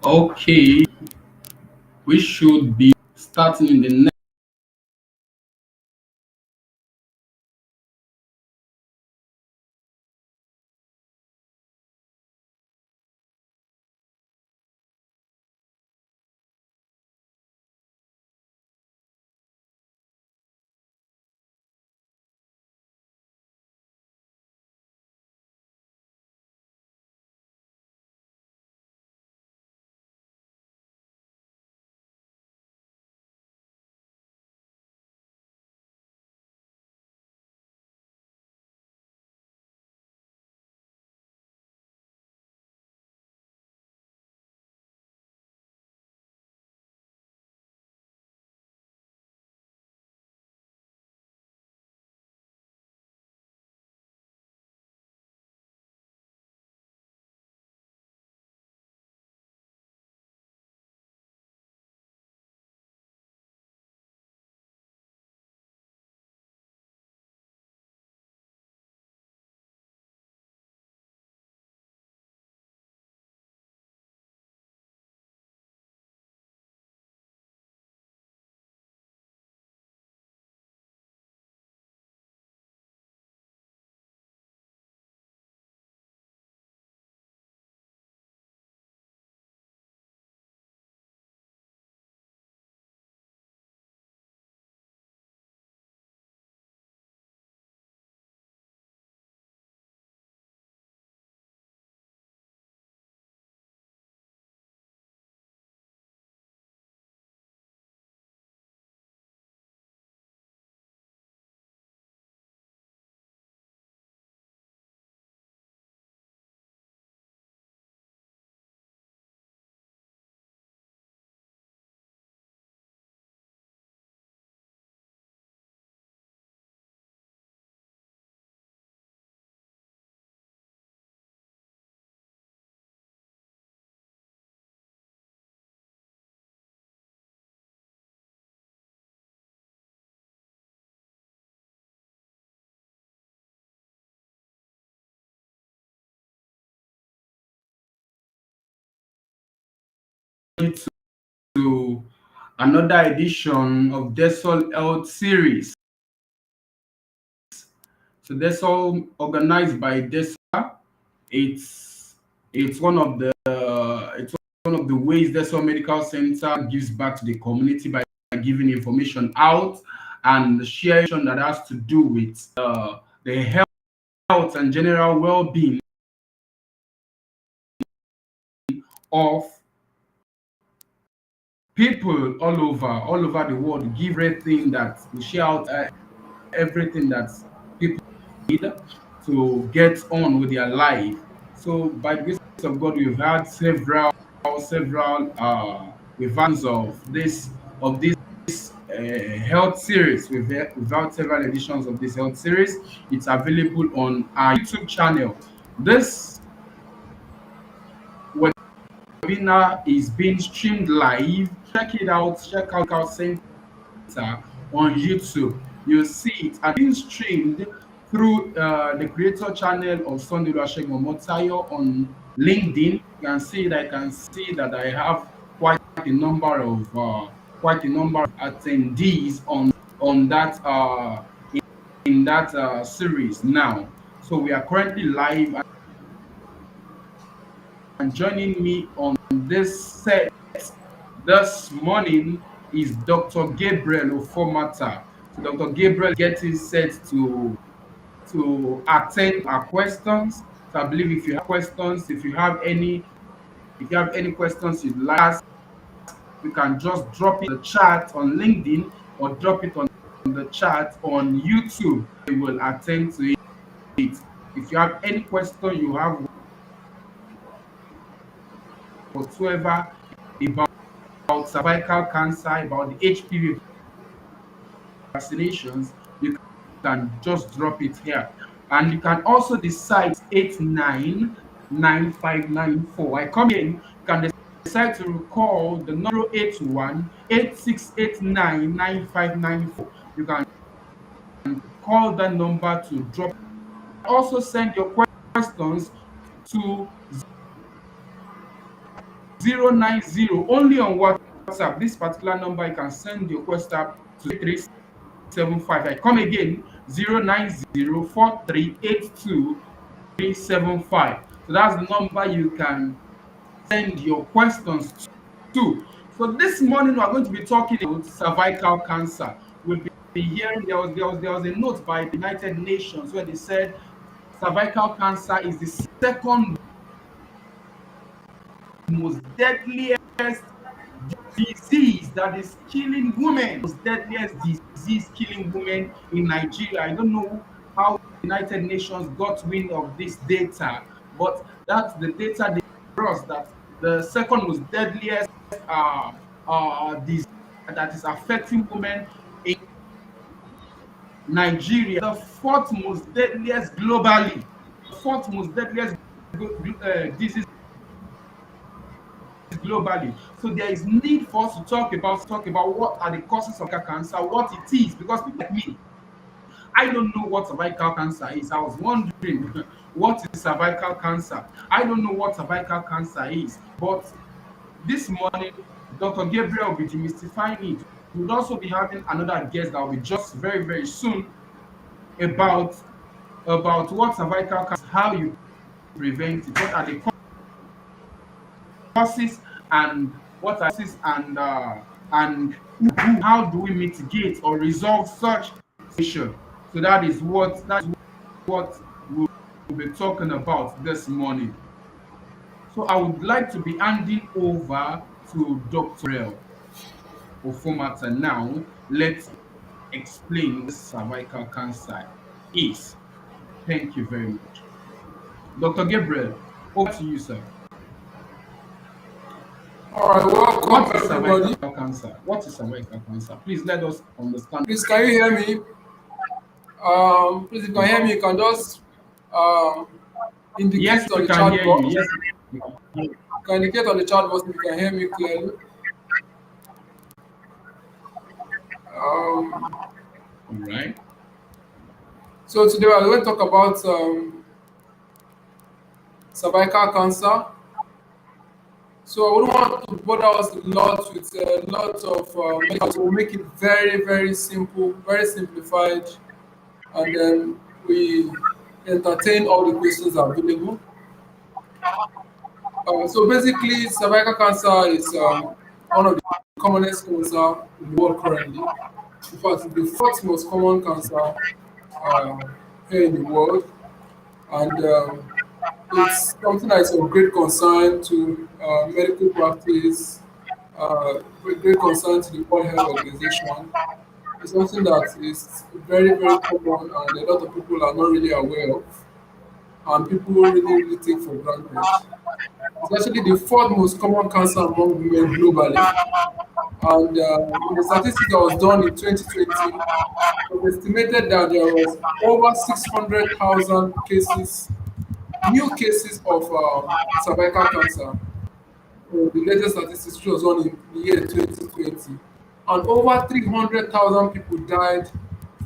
Okay, we should be starting in the next to another edition of Desol Health series. So Desol organized by Desol. It's it's one of the ways Desol Medical Center gives back to the community by giving information out and sharing that has to do with the health and general well-being of people all over the world. Give everything that we share out, everything that people need to get on with their life. So by the grace of God, we've had several versions of this health series. We've had several editions of this health series. It's available on our YouTube channel. This webinar is being streamed live. Check it out. Check out Center on YouTube. You'll see it and being streamed through the creator channel of Sunday Oluwasegun Omotayo on LinkedIn. You can see that I can see that I have a number of quite a number of attendees on that in that series now. So we are currently live, and joining me on this set this morning is Dr. Gabriel Ofomata. So Dr. Gabriel getting set to attend our questions. So I believe if you have questions, if you have any questions you'd like to ask, you can just drop it in the chat on LinkedIn or drop it on the chat on YouTube. We will attend to it. If you have any question you have whatsoever about cervical cancer, about the HPV vaccinations, you can just drop it here. And you can also decide 899594. I come in, you can decide to recall the number 8186899594. You can call that number to drop. Also send your questions to 090 only on WhatsApp. This particular number you can send your question to 375. I come again 0904382 So that's the number you can send your questions to. So this morning we are going to be talking about cervical cancer. We'll be hearing there was a note by the United Nations where they said cervical cancer is the second most deadliest disease that is killing women. Most deadliest disease killing women in Nigeria. I don't know how the United Nations got wind of this data, but that's the data they gave us, that the second most deadliest uh, disease that is affecting women in Nigeria. The fourth most deadliest globally. The fourth most deadliest disease globally. So there is need for us to talk about what are the causes of cancer, what it is, because people like me, I don't know what cervical cancer is. I was wondering what is cervical cancer. I don't know what cervical cancer is, but this morning Dr. Gabriel will be demystifying it. We'll also be having another guest that will be just very very soon about what cervical cancer, how you prevent it, what are the causes, and what are causes, and how do we mitigate or resolve such situation. So that is what we'll be talking about this morning. So I would like to be handing over to Dr. Ofomata now. Let's explain what cervical cancer is. Thank you very much. Dr. Gabriel, over to you, sir. All right, welcome What is everybody. cervical cancer? What is cervical cancer? Please let us understand. Please, can you hear me? Please, if you can hear me, you can just um, Yes, indicate on we the can chat hear you. box. Yes, we can hear you. You can indicate on the chat box if you can hear me clearly. Um, All right. so today we're going to talk about cervical cancer. So I wouldn't want to bother us a lot with a lot of medical. So we'll make it very, very simple, very simplified, and then we entertain all the questions available. So basically, cervical cancer is one of the commonest cancer in the world currently. In fact, it's the fourth most common cancer uh, here in the world, and it's something that is of great concern to medical practice, great concern to the World Health Organization. It's something that is very, very common, and a lot of people are not really aware of, and people really, really take for granted. It's actually the fourth most common cancer among women globally. And in the statistics that was done in 2020, it was estimated that there was over 600,000 cases, new cases of cervical cancer. The latest statistics which was done in the year 2020. And over 300,000 people died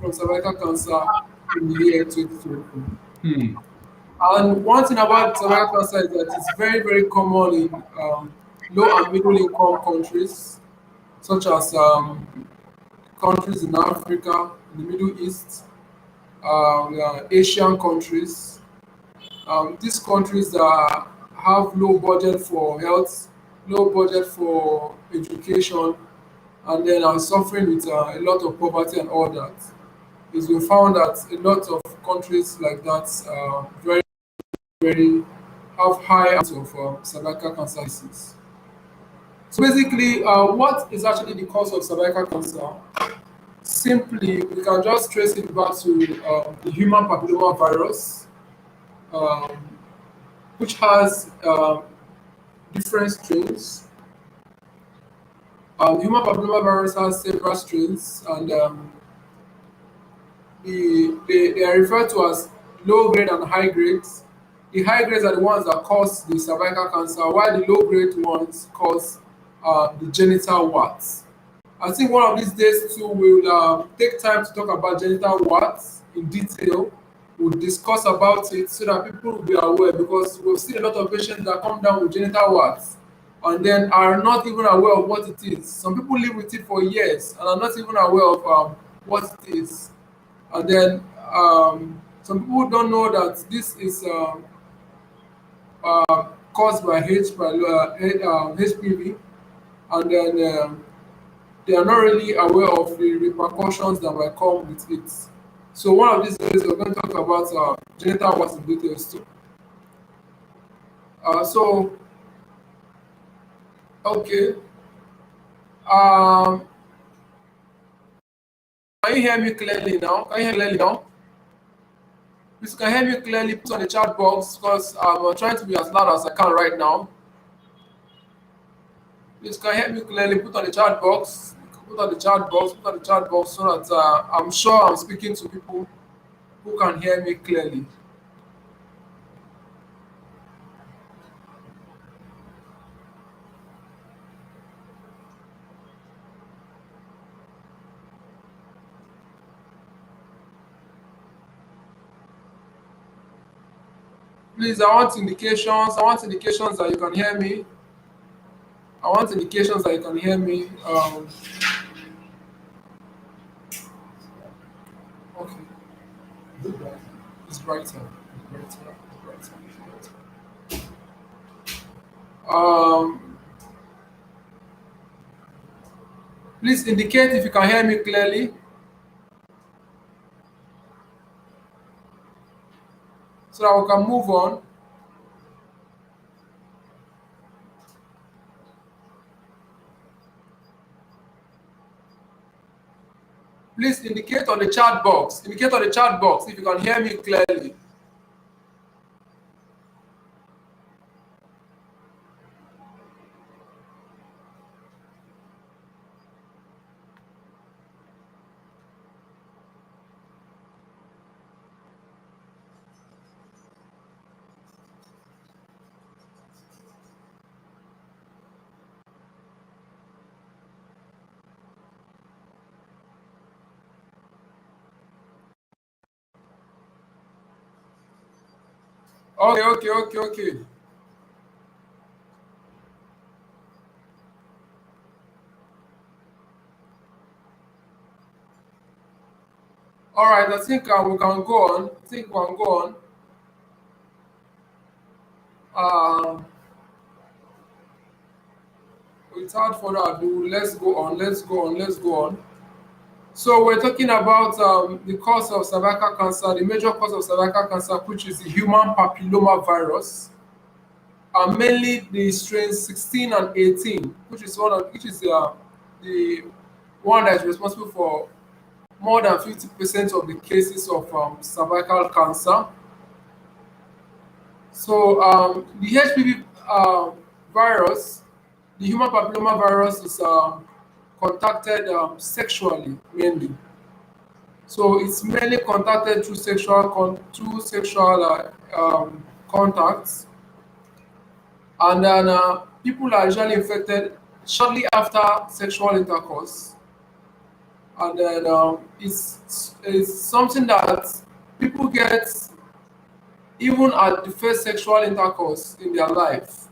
from cervical cancer in the year 2020. Hmm. And one thing about cervical cancer is that it's very, very common in low and middle income countries, such as countries in Africa, in the Middle East, Asian countries. These countries that have low budget for health, low budget for education, and then are suffering with a lot of poverty and all that. It's been found that a lot of countries like that very, very have high rates of cervical cancer disease. So basically, what is actually the cause of cervical cancer? Simply, we can just trace it back to the human papilloma virus, um, which has different strains. Human papilloma virus has several strains, and they are referred to as low grade and high grades. The high grades are the ones that cause the cervical cancer, while the low grade ones cause the genital warts. I think one of these days too we'll take time to talk about genital warts in detail. We'll discuss about it so that people will be aware, because we've seen a lot of patients that come down with genital warts, and then are not even aware of what it is. Some people live with it for years and are not even aware of what it is. And then some people don't know that this is caused by HPV, and then they are not really aware of the repercussions that might come with it. So one of these days we're going to talk about genital warts in details too. So okay, um, can you hear me clearly now? Can you hear me clearly now? If you can hear me clearly, put on the chat box because I'm trying to be as loud as I can right now. Please can you hear me clearly, put on the chat box. Put on the chat box, put on the chat box so that I'm sure I'm speaking to people who can hear me clearly. Please, I want indications. I want indications that you can hear me. I want indications that you can hear me. Okay. It's brighter. It's brighter. It's brighter. It's brighter. Please indicate if you can hear me clearly so that we can move on. Please indicate on the chat box. Indicate on the chat box if you can hear me clearly. Okay, okay, okay, okay. All right, I think we can go on. I think we can go on. Um, Without further ado, let's go on. Let's go on. Let's go on. So we're talking about the cause of cervical cancer, the major cause of cervical cancer, which is the human papilloma virus, and mainly the strains 16 and 18, which is the one that is responsible for more than 50% of the cases of cervical cancer. So the HPV virus, the human papilloma virus, is contacted sexually mainly. So it's mainly contacted through sexual contacts, and then people are usually infected shortly after sexual intercourse, and then it's something that people get even at the first sexual intercourse in their life.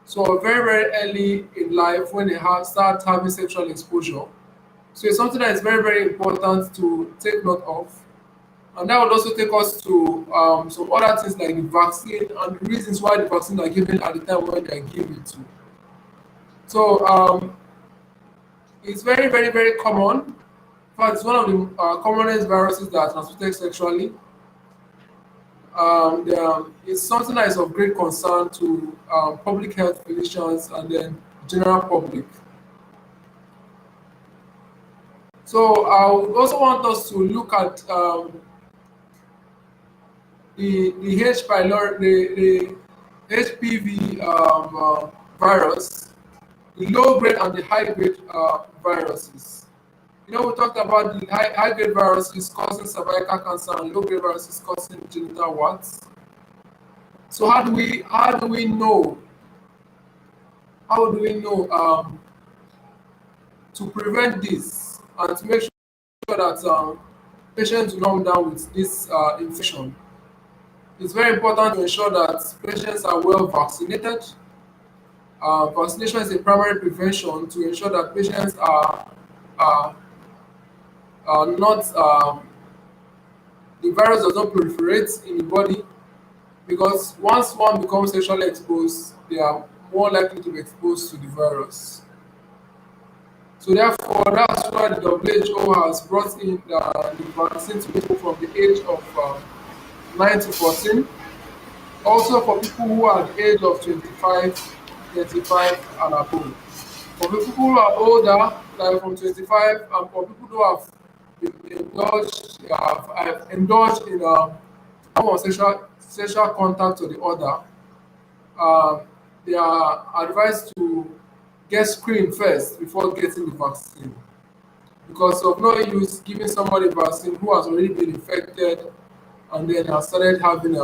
So very very early in life when they start having sexual exposure. So it's something that is very very important to take note of. And that would also take us to some other things like the vaccine and the reasons why the vaccine are given at the time when they are given to. So it's very, very, very common. In fact, it's one of the commonest viruses that are transmitted sexually. It's something that is of great concern to public health physicians and then general public. So I would also want us to look at the the HPV virus, the low grade and the high grade viruses. You know, we talked about the high grade viruses causing cervical cancer and low grade viruses causing genital warts. So how do we know to prevent this and to make sure that patients do not come down with this infection? It's very important to ensure that patients are well vaccinated Vaccination is a primary prevention to ensure that patients are, are not the virus does not proliferate in the body, because once one becomes sexually exposed, they are more likely to be exposed to the virus. So therefore, that's why the WHO has brought in the vaccine to people from the age of 9 to 14. Also for people who are at the age of 25, 35 and above. For people who are older, like from 25, and for people who have indulged in form of sexual contact or the other, uh, they are advised to get screened first before getting the vaccine. Because of no use giving somebody vaccine who has already been infected and then has started having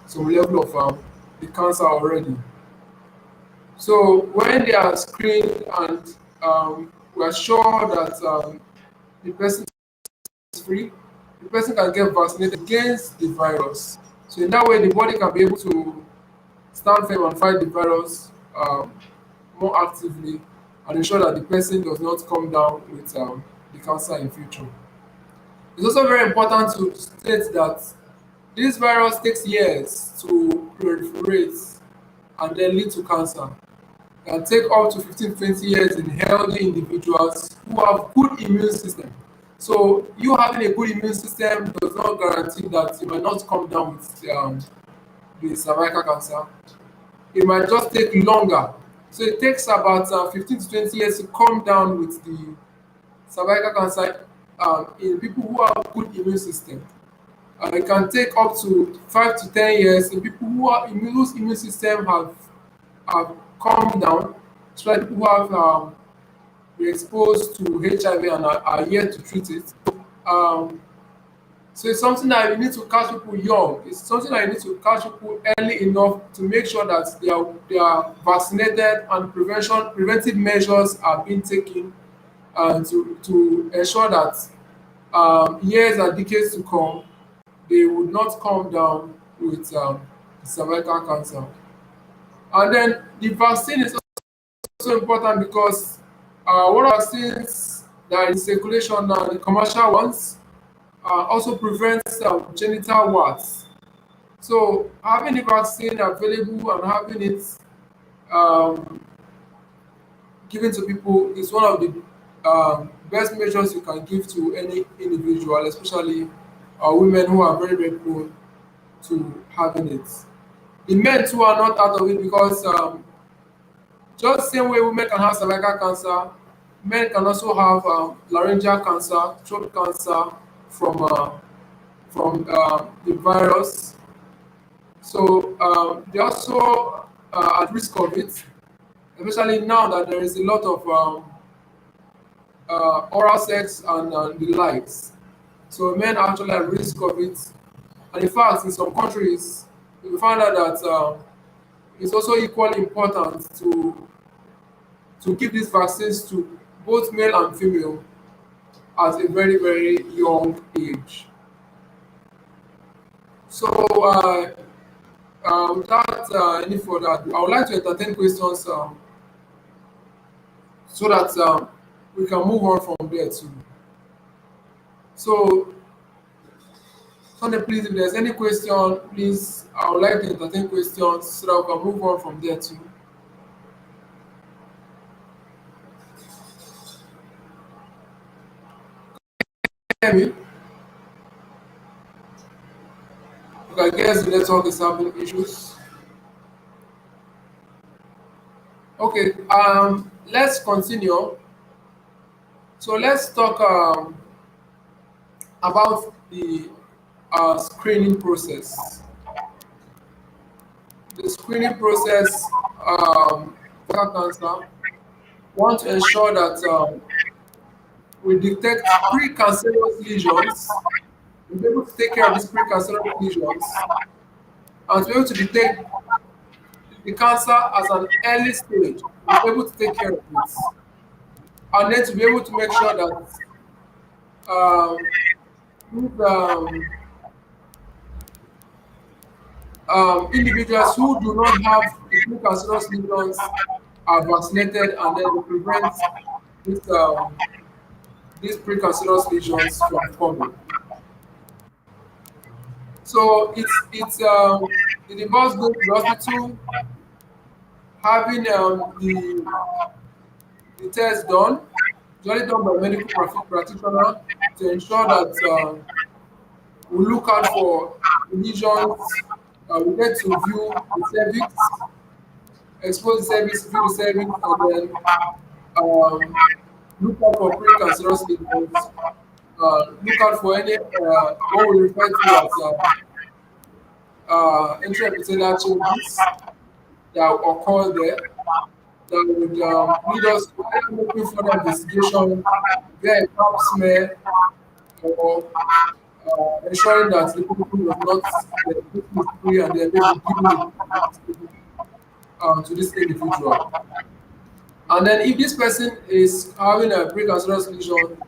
some level of the cancer already. So when they are screened and we are sure that the person is free, the person can get vaccinated against the virus. So in that way, the body can be able to stand firm and fight the virus more actively and ensure that the person does not come down with the cancer in future. It's also very important to state that this virus takes years to proliferate and then lead to cancer. It can take up to 15 to 20 years in healthy individuals who have good immune system. So you having a good immune system does not guarantee that you might not come down with the cervical cancer. It might just take longer. So it takes about 15 to 20 years to come down with the cervical cancer in people who have good immune system. It can take up to 5 to 10 years in people whose immune system have calmed down, especially people who have been exposed to HIV and are yet to treat it. Um, so it's something that you need to catch people young. It's something that you need to catch people early enough to make sure that they are vaccinated and preventive measures are being taken to ensure that years and decades to come, they would not come down with cervical cancer. And then the vaccine is also important because one of the vaccines that are in circulation now, the commercial ones, also prevents genital warts. So having the vaccine available and having it um, given to people is one of the best measures you can give to any individual, especially women who are very, very prone to having it. The men too are not out of it because just the same way women can have cervical cancer, men can also have laryngeal cancer, throat cancer from the virus. So they're also at risk of it, especially now that there is a lot of oral sex and the likes. So men are actually at risk of it. And in fact, in some countries, we found out that it's also equally important to give these vaccines to both male and female at a very, very young age. So, without any further ado, I would like to entertain questions so that we can move on from there too. So, Sunday, please, if there's any question, please, I would like to entertain questions so that we can move on from there too. Hear me? Okay, I guess the network is having issues. Okay, let's continue. So let's talk about the screening process. The screening process for cancer, want to ensure that we detect precancerous lesions, we'll be able to take care of these precancerous lesions, and to be able to detect the cancer as an early stage, we'll be able to take care of it. And then to be able to make sure that these, individuals who do not have the precancerous lesions are vaccinated, and then they prevent this, these precancerous lesions from forming. So it involves going to the hospital, having the test done, usually done by a medical practitioner, to ensure that we look out for lesions. We get to view the cervix, expose the cervix, view the cervix, and then um, look out for precancerous lesions. Look out for any what we refer to as intraepithelial changes that occur there that would lead us to either making further investigation via a pap smear or ensuring that the people was not the person is free and then maybe giving the treatment to this individual. And then if this person is having a precancerous lesion,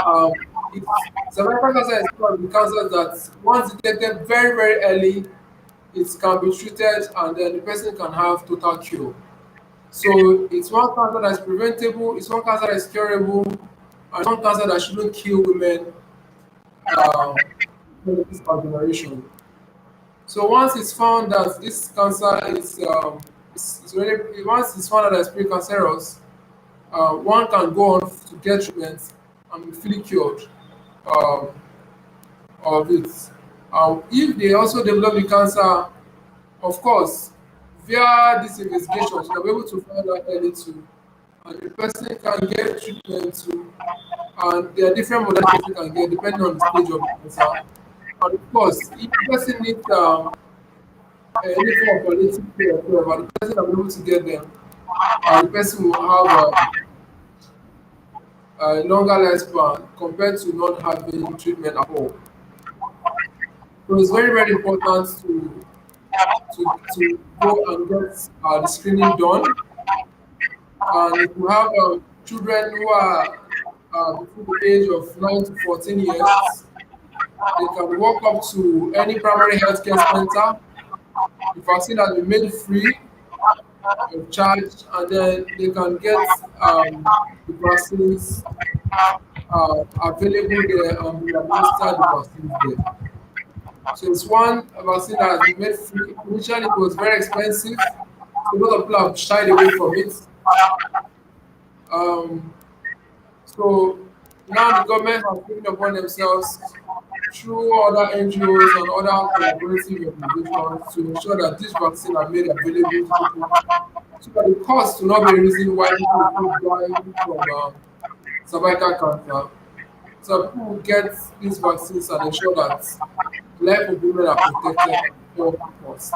um, it's cervical cancer is one of the cancers that once detected very, very early, it can be treated and then the person can have total cure. So it's one cancer that is preventable, it's one cancer that is curable, and it's one cancer that shouldn't kill women um, in this our generation. So once it's found that this cancer is really once it's found out that it's precancerous, one can go on to get treatment and be fully cured um, of it. If they also develop the cancer, of course, via this investigation, so they'll be able to find out early too, and the person can get treatment too. And there are different modalities you can get depending on the stage of the cancer. And of course, if the person needs any form of palliative care or whatever, the person will be able to get them. The person will have a longer lifespan compared to not having treatment at all. So it's very, very important to go and get the screening done. And if you have children who are between the age of 9 to 14 years, they can walk up to any primary health care center. The vaccine has been made free of charge, and then they can get the vaccines available there and we administer the vaccines there. So it's one vaccine that has been made free. Initially, it was very expensive, so a lot of people have shied away from it. Um, so now the government has taken upon themselves through other NGOs and other collaborative organizations to ensure that this vaccine are made available to people so that the cost will not be a reason why people will keep dying from cervical cancer. So people will get these vaccines and ensure that life of women are protected at all costs.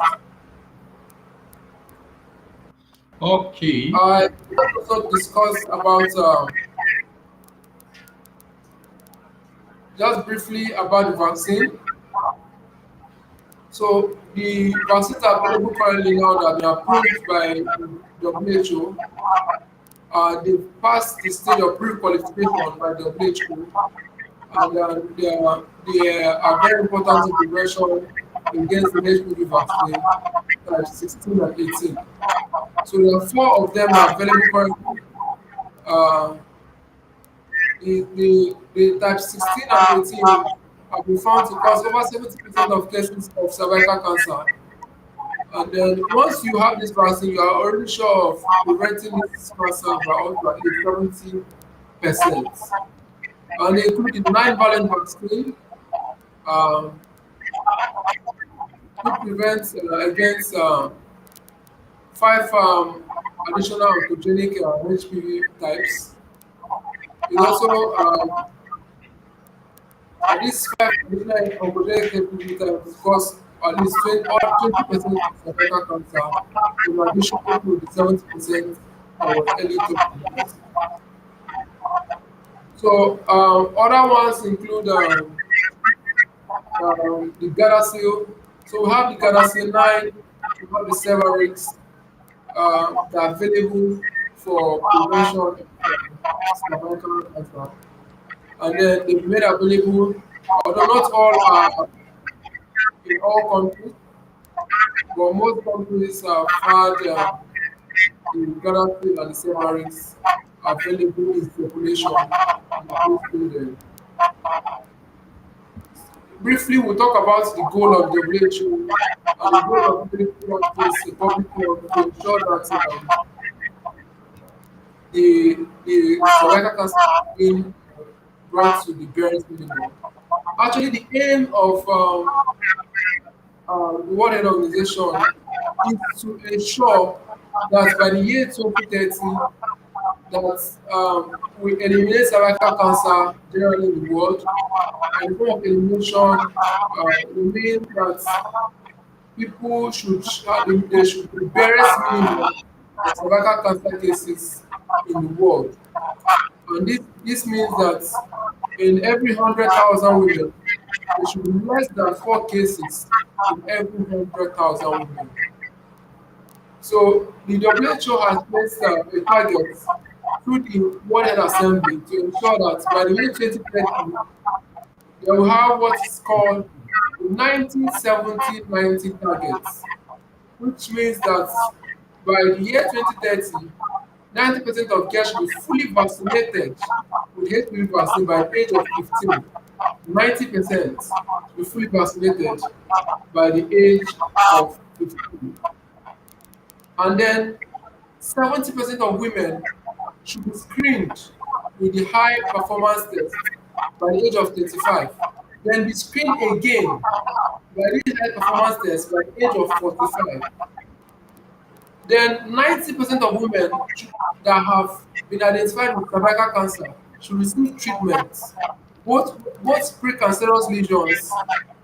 Okay. I also discussed about just briefly about the vaccine. So the vaccines are available currently now that they are approved by WHO. They've passed the stage of pre-qualification by WHO, and they are very important in prevention against the HPV vaccine type 16 and 18. So there are four of them are available currently. Uh, the type 16 and 18 have been found to cause over 70% of cases of cervical cancer. And then once you have this vaccine, you are already sure of preventing this cancer by up to at least 70%. And they include the nine-valent vaccine, um, which prevents against five additional oncogenic HPV types. It also these five additional oncogenic HPV types cause at least 20% of cervical cancer, in addition to the 70% that was early talked about. So other ones include the Gardasil. So we have the Gardasil 9, we have the Cervarix that are available for prevention of cervical cancer. And then they've made available, although not all are in all countries, but most countries have had the Gardasil and the Cervarix available in the population in the post-COVID. Briefly, we'll talk about the goal of WHO and the goal of military practice in public health to ensure that the cervical cancer is being brought to the barest minimum. Actually, the aim of the World Health Organization is to ensure that by the year 2030, that we eliminate cervical cancer generally in the world. And the goal of elimination remains that people should there should be barest minimum of cervical cancer cases in the world. And this means that in every 100,000 women, there should be less than 4 cases in every 100,000 women. So the WHO has placed a target through the World Health Assembly to ensure that by the year 2030, they will have what is called the 1970-90 targets, which means that by the year 2030, 90% of girls should be fully vaccinated with HPV vaccine by the age of 15. 90% should be fully vaccinated by the age of 15. And then 70% of women should be screened with the high performance test by the age of 35. Then be screened again by this high performance test by the age of 45. Then 90% of women that have been identified with cervical cancer should receive treatment, both precancerous lesions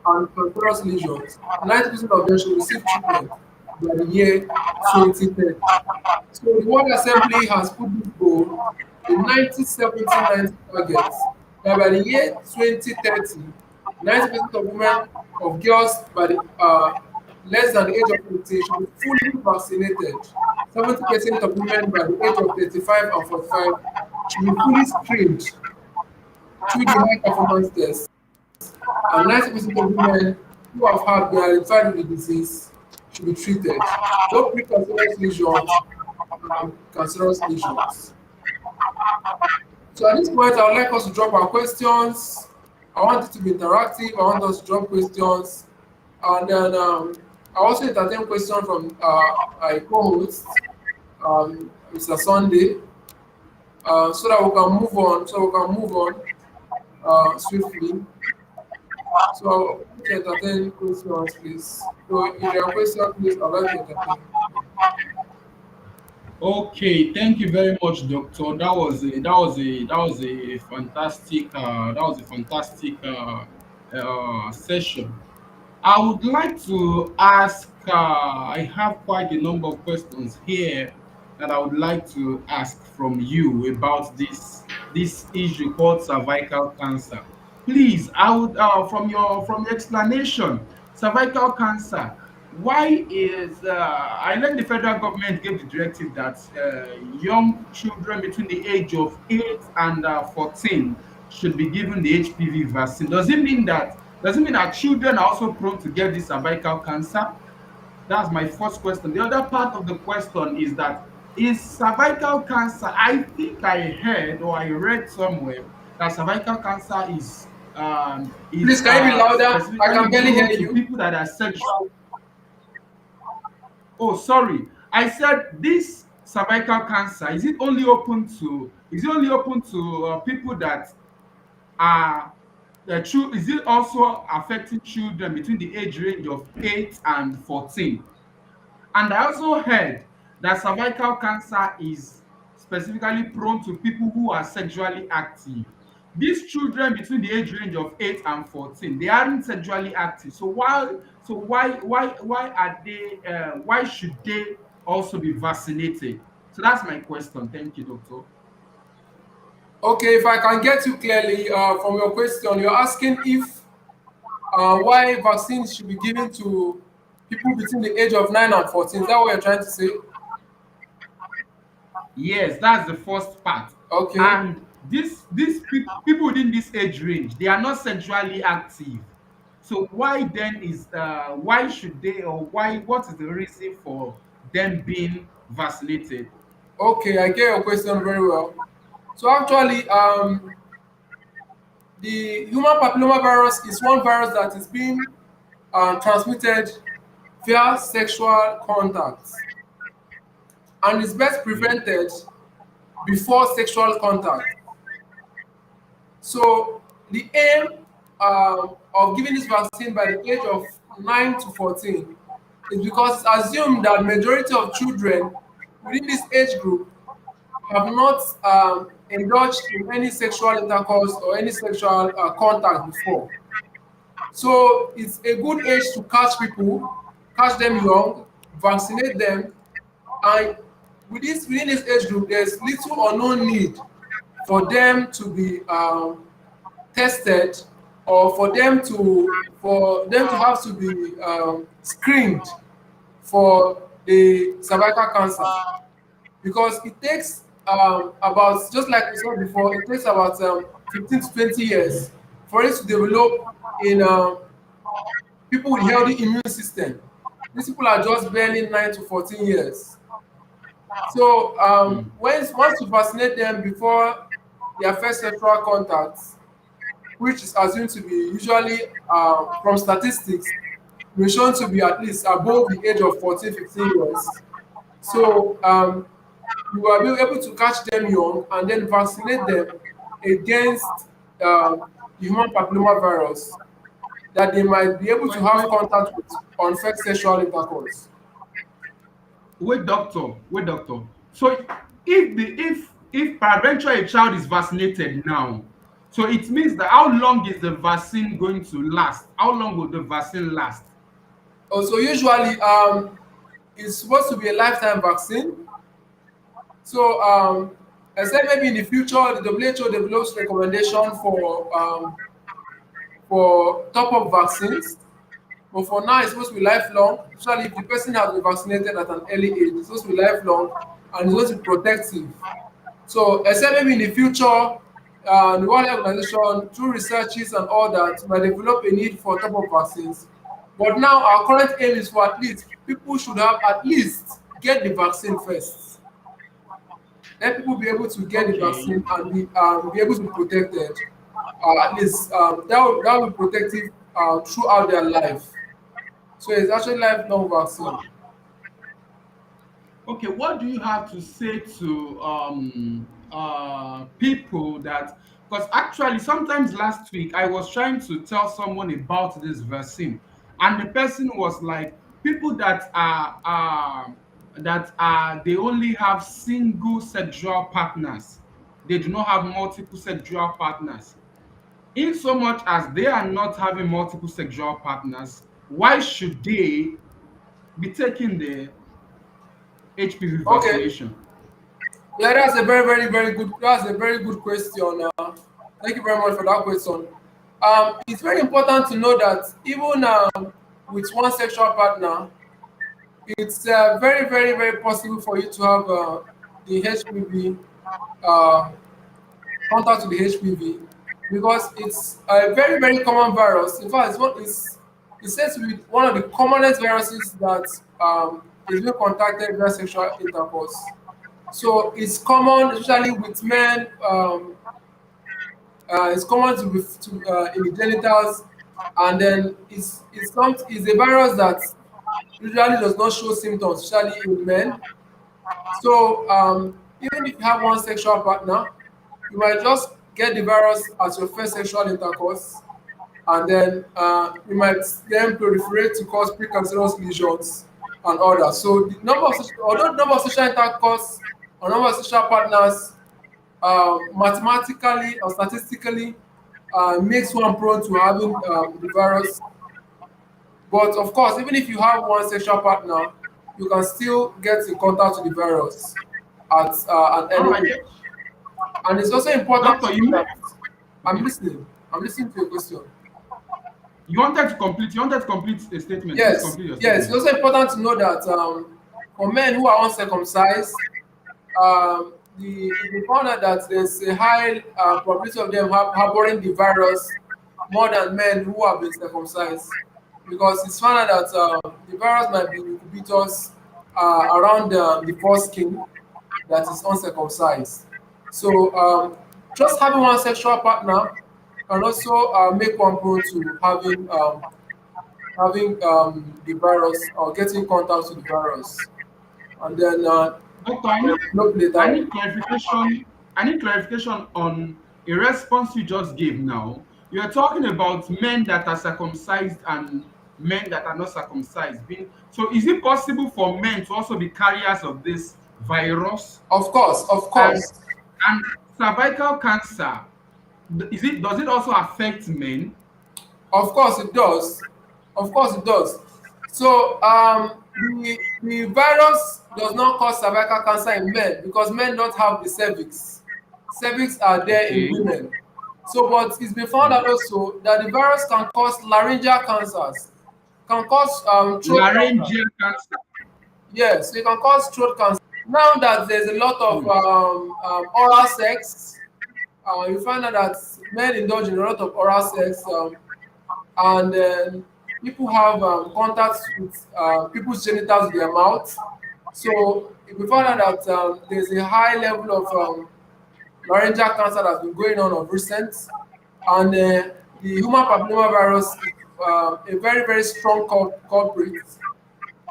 and cancerous lesions. 90% of them should receive treatment by the year 2030. So the World Assembly has put this goal, the 1970-90 targets, that by the year 2030, 90% of women, of girls by the less than the age of 15 should be fully vaccinated. 70% of women by the age of 35 and 45 should be fully screened through the high performance test. And 90% of women who have had been identified with the disease should be treated, both precancerous lesions and cancerous lesions. So at this point, I would like us to drop our questions. I want it to be interactive. I want us to drop questions. And then I also entertain questions from my co-host, Mr. Sunday, so that we can move on. So we can move on swiftly. So I want to entertain questions, please. So if there are questions, please, I'd like to entertain. Okay, thank you very much, Doctor. That was a fantastic session. I would like to ask, I have quite a number of questions here that I would like to ask from you about this issue called cervical cancer. Please, I would from your explanation, cervical cancer. Why is I learned the federal government gave the directive that young children between the age of 8 and 14 should be given the HPV vaccine. Does it mean that children are also prone to get this cervical cancer? That's my first question. The other part of the question is that is cervical cancer, I think I heard or I read somewhere that cervical cancer Please, is can you be louder? I specifically can barely hear prone to you. people that are sexual. Oh, sorry. I said this cervical cancer, is it only open to people that are is it also affecting children between the age range of 8 and 14? And I also heard that cervical cancer is specifically prone to people who are sexually active. These children between the age range of 8 and 14, they aren't sexually active. So why are they why should they also be vaccinated? So that's my question. Thank you, doctor. Okay, if I can get you clearly from your question, you're asking if why vaccines should be given to people between the age of 9 and 14. Is that what you're trying to say? Yes, that's the first part. Okay. And people within this age range, they are not sexually active. So why should they, or what is the reason for them being vaccinated? Okay, I get your question very well. So actually, the human papilloma virus is one virus that is being transmitted via sexual contact and is best Okay. prevented before sexual contact. So the aim of giving this vaccine by the age of 9 to 14 is because it's assumed that majority of children within this age group have not indulged in any sexual intercourse or any sexual contact before. So it's a good age to catch people, catch them young, vaccinate them, and within this age group, there's little or no need for them to be tested or for them to have to be screened for the cervical cancer, because it takes about, just like we said before, it takes about 15 to 20 years for it to develop in people with healthy immune system. These people are just barely 9 to 14 years. So Mm. once you vaccinate them before their first sexual contact, which is assumed to be usually from statistics, we're shown to be at least above the age of 14, 15 years. So you will be able to catch them young and then vaccinate them against the human papilloma virus that they might be able to have Wait, contact with on first sexual intercourse. wait, doctor. So if peradventure a child is vaccinated now, so it means that how long is the vaccine going to last? How long will the vaccine last? Also, usually it's supposed to be a lifetime vaccine. So except maybe in the future, the WHO develops recommendation for top-up vaccines. But for now, it's supposed to be lifelong. Especially if the person has been vaccinated at an early age, it's supposed to be lifelong and it's supposed to be protective. So, except maybe in the future, the World Health Organization, through researches and all that, might develop a need for top-up vaccines. But now, our current aim is for at least people should have at least get the vaccine first. Let people be able to get the Okay. vaccine and be able to be protected. At least that will be protective throughout their life. So it's actually lifelong vaccine. Okay, what do you have to say to people that, because actually sometimes last week I was trying to tell someone about this vaccine, and the person was like, people that are they only have single sexual partners, they do not have multiple sexual partners. In so much as they are not having multiple sexual partners, why should they be taking the HPV Okay, vaccination? yeah, that's a very good question. Thank you very much for that question. It's very important to know that even with one sexual partner, it's very possible for you to have the HPV uh, contact with the HPV, because it's a very common virus. In fact, it's said to be one of the commonest viruses that is being contacted via sexual intercourse. So it's common, especially with men. It's common in the genitals, and then it's a virus that usually does not show symptoms, especially in men. So even if you have one sexual partner, you might just get the virus as your first sexual intercourse, and then you might then proliferate to cause precancerous lesions and all that. So although the number of sexual intercourse or number of sexual partners mathematically or statistically makes one prone to having the virus, but of course, even if you have one sexual partner, you can still get in contact with the virus at an All early right, age. And it's also important doctor, to you know made, that I'm okay. listening. I'm listening to your question. You wanted to complete a statement. Please Yes, complete your yes. It's statement. also important to know that for men who are uncircumcised, they found out that there's a high probability of them harboring the virus more than men who have been circumcised, because it's found out that the virus might be ubiquitous around the foreskin that is uncircumcised. So just having one sexual partner can also make one prone to having the virus or getting contact with the virus, and then Doctor, I need develop later I on. need clarification. I need clarification on a response you just gave now. You are talking about men that are circumcised and men that are not circumcised. Being so, is it possible for men to also be carriers of this virus? Of And course, and cervical cancer, does it also affect men? of course it does. Of course it does. So the virus does not cause cervical cancer in men because men don't have the cervix. Cervix are there in Okay. women. So, but it's been found out also that the virus can cause laryngeal cancers, can cause throat cancer. Laryngeal cancer. Yes, it can cause throat cancer. Now that there's a lot of Hmm. oral sex, you find out that men indulge in a lot of oral sex, and people have contact with people's genitals with their mouth. So if we find out that there's a high level of laryngeal cancer that's been going on of recent, and the human papilloma virus is a very very strong culprit.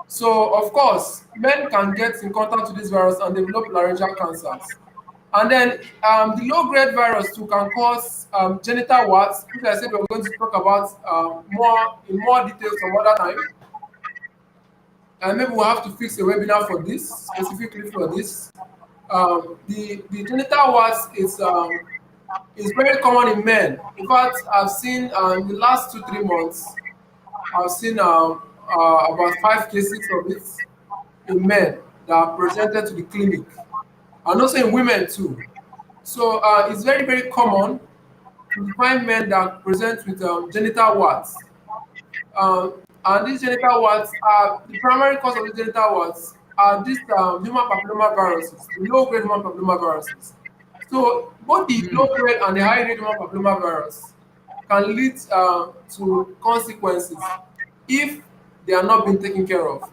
So of course, men can get in contact with this virus and develop laryngeal cancers. And then the low-grade virus too can cause genital warts, which I said we're going to talk about more in more details some other time. And maybe we'll have to fix a webinar for this, specifically for this. The genital warts is very common in men. In fact, I've seen in the last 2 3 months, I've seen about 5 cases of it in men that are presented to the clinic, and also in women too. So it's very very common to find men that present with genital warts. And these genital warts are the primary cause of the genital warts are these human papilloma viruses, the low grade human papilloma viruses. So both the Hmm. low grade and the high grade human papilloma virus can lead to consequences if they are not being taken care of.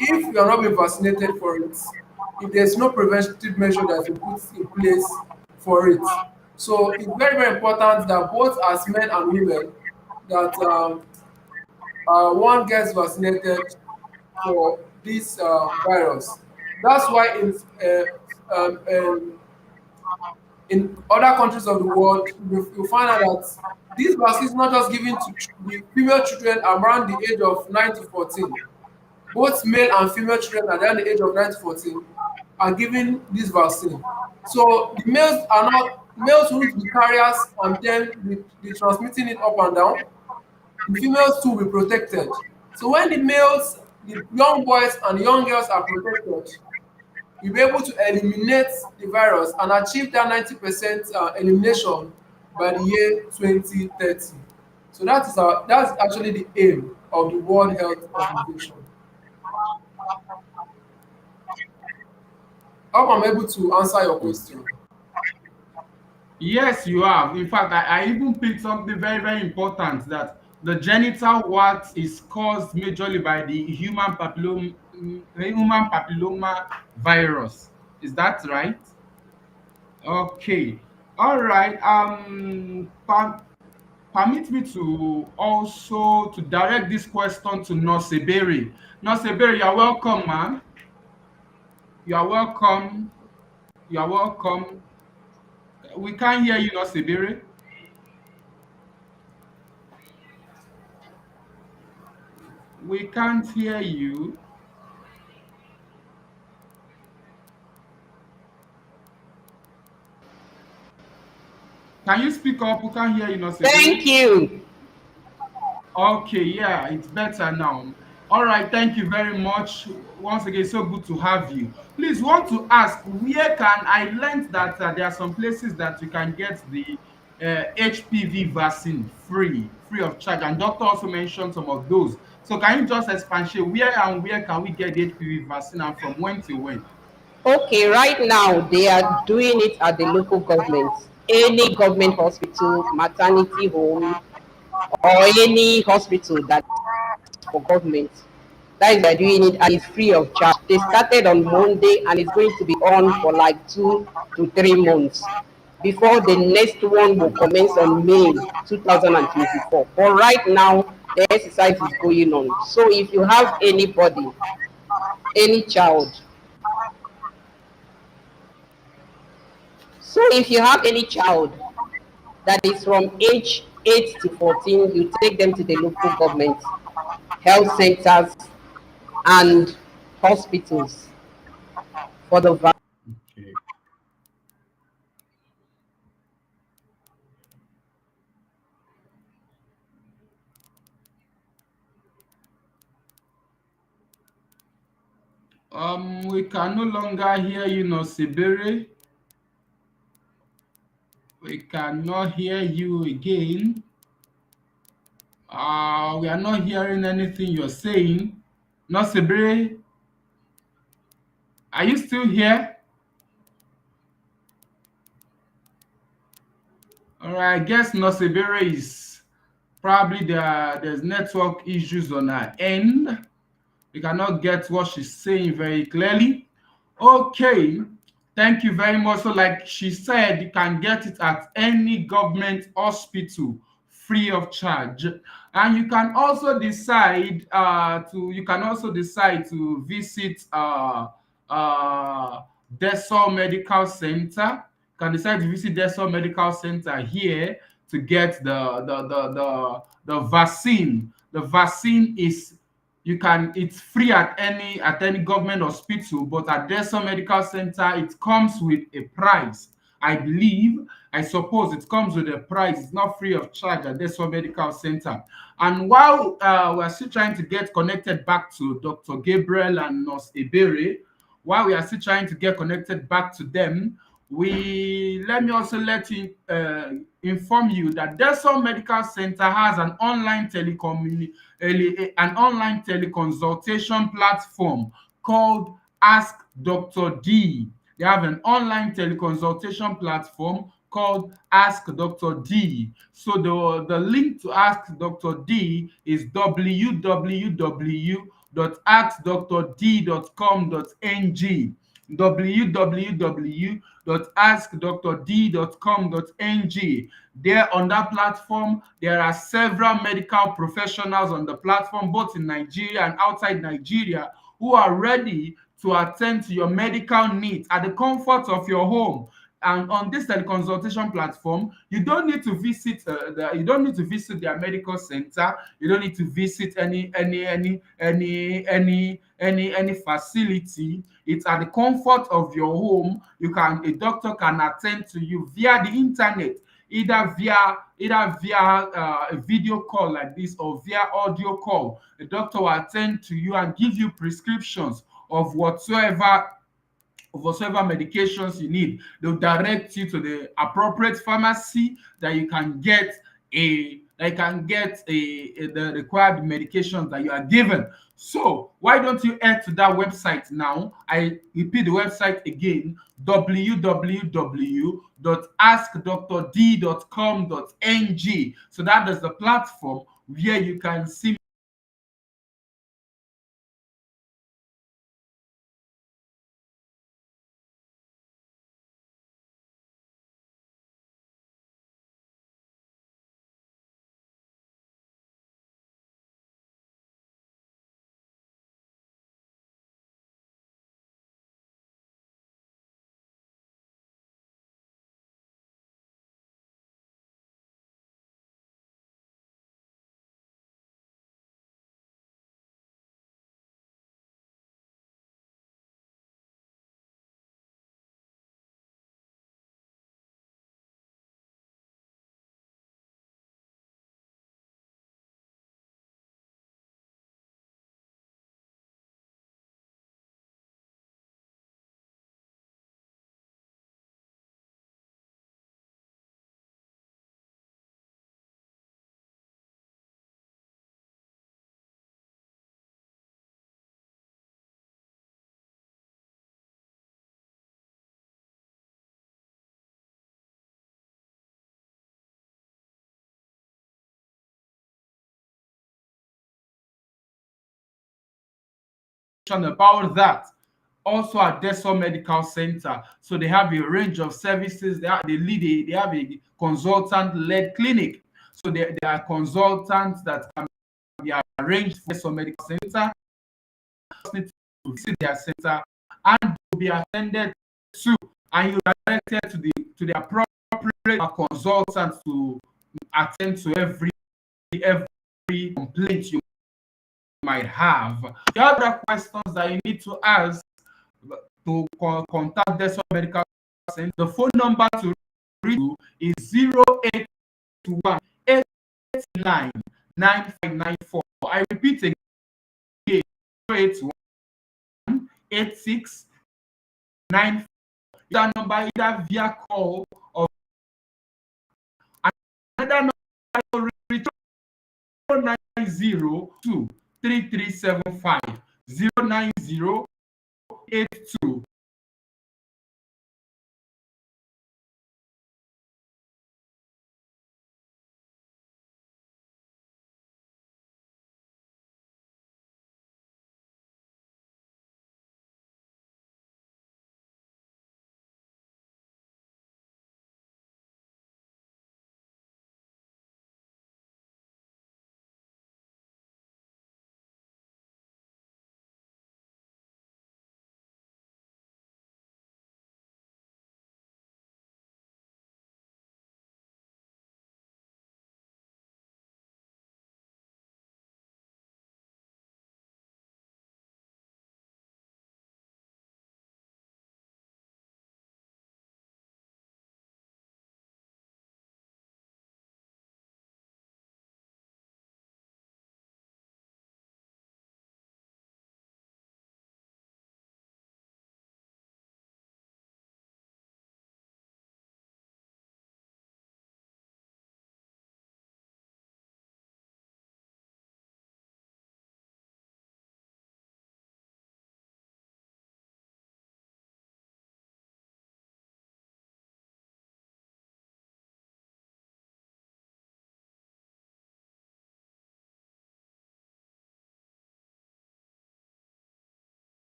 If you are not being vaccinated for it, if there's no preventive measure that's been put in place for it. So it's very, very important that both as men and women that one gets vaccinated for this virus. That's why in other countries of the world, you find out that these vaccines not just given to the female children around the age of 9 to 14. Both male and female children around the age of 9 to 14 are given this vaccine. So the males who will be carriers and then be transmitting it up and down. The females too will be protected. So when the males, the young boys and young girls are protected, you'll be able to eliminate the virus and achieve that 90% elimination by the year 2030. So that's actually the aim of the World Health Organization. I hope I'm able to answer your question. Yes, you have. In fact, I even picked something very, very important that the genital wart is caused majorly by the human papilloma virus. Is that right? Okay. All right. Permit me to also to direct this question to Noseberi. Noseberi, you're welcome, man. You are welcome. You are welcome. We can't hear you, Noseberi. We can't hear you. Can you speak up? We can't hear you, Thank Nosebiri. you. Okay, yeah, it's better now. All right, thank you very much. Once again, so good to have you. Please, want to ask, where can I learned that there are some places that you can get the HPV vaccine free of charge, and doctor also mentioned some of those. So can you just expatiate where can we get the HPV vaccine and from when to when? Okay, right now they are doing it at the local government, any government hospital, maternity home, or any hospital that's for government. That is, they're doing it and it's free of charge. They started on Monday and it's going to be on for like 2 to 3 months before the next one will commence on May 2024. But right now, the exercise is going on. So if you have anybody, any child, so if you have any child that is from age 8 to 14, you take them to the local government, health centers, and hospitals for the vaccine. Okay. We can no longer hear you, Nosibere. We cannot hear you again. We are not hearing anything you're saying. Nosibere, are you still here? All right, I guess Nosibere is probably there's network issues on her end. We cannot get what she's saying very clearly. Okay, thank you very much. So, like she said, you can get it at any government hospital free of charge. And you can also decide to visit Desol Medical Center. You can decide to visit Desol Medical Center here to get the vaccine. The vaccine is you can it's free at any government hospital, but at Desol Medical Center it comes with a price. I believe, I suppose it comes with a price. It's not free of charge at Desol Medical Center. And while we're still trying to get connected back to Dr. Gabriel and Nurse Ebere, while we are still trying to get connected back to them, we let me also let you inform you that Desol Medical Center has an online teleconsultation platform called Ask Dr. D. They have an online teleconsultation platform called Ask Dr. D. So the link to Ask Dr. D is www.askdrd.com.ng www.askdrd.com.ng. There on that platform, there are several medical professionals on the platform, both in Nigeria and outside Nigeria, who are ready to attend to your medical needs at the comfort of your home. And on this teleconsultation platform, you don't need to visit their medical center. You don't need to visit any facility. It's at the comfort of your home. A doctor can attend to you via the internet, either via a video call like this or via audio call. The doctor will attend to you and give you prescriptions of whatsoever medications you need. They'll direct you to the appropriate pharmacy that you can get the required medications that you are given. So why don't you head to that website now? I repeat the website again: www.askdrd.com.ng. So that is the platform where you can see about that. Also at Desol Medical Center, so they have a range of services. They have a consultant-led clinic. So there are consultants that can be arranged for Desol Medical Center. Just need to visit their center and to be attended to, and you are directed to the appropriate consultant to attend to every complaint you might have. The other questions that you need to ask to contact Desol Medical Center, the phone number to reach you is 0821 89 9594. I repeat again, 081 86 94. That number either via call or another number to reach 0902 3375 09082